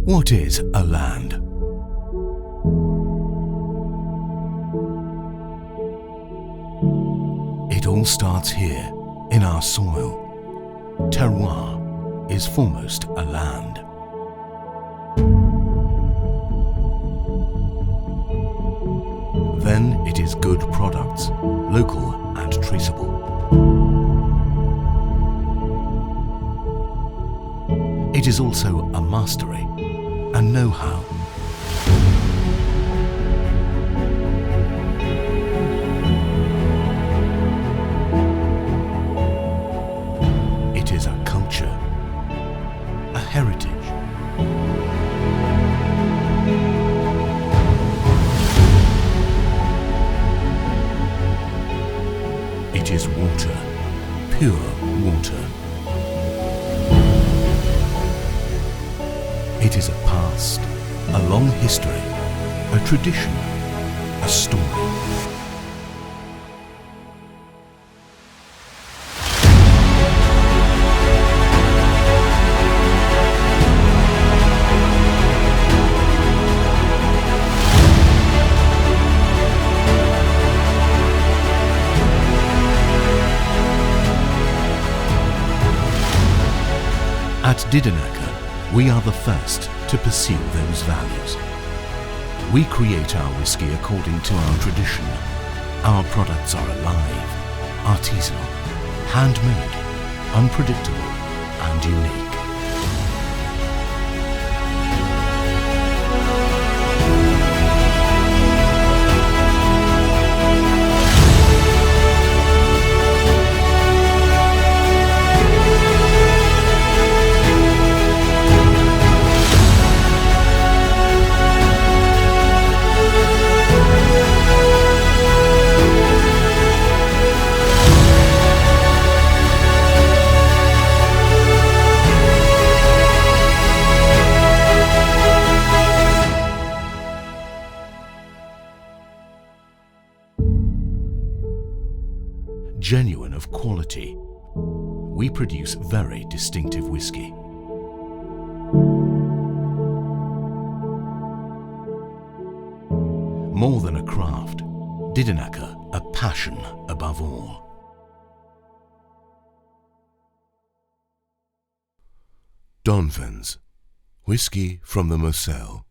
What is a land? It all starts here, in our soil. Terroir is foremost a land. Then it is good products, local and traceable. It is also a mastery, a know-how. It is a culture, a heritage. It is water, pure water. It is a past, a long history, a tradition, a story. At Diedenacker, we are the first to pursue those values. We create our whisky according to our tradition. Our products are alive, artisanal, handmade, unpredictable and unique. Genuine of quality, we produce very distinctive whisky. More than a craft, Diedenacker a passion above all. Donvens, whisky from the Moselle.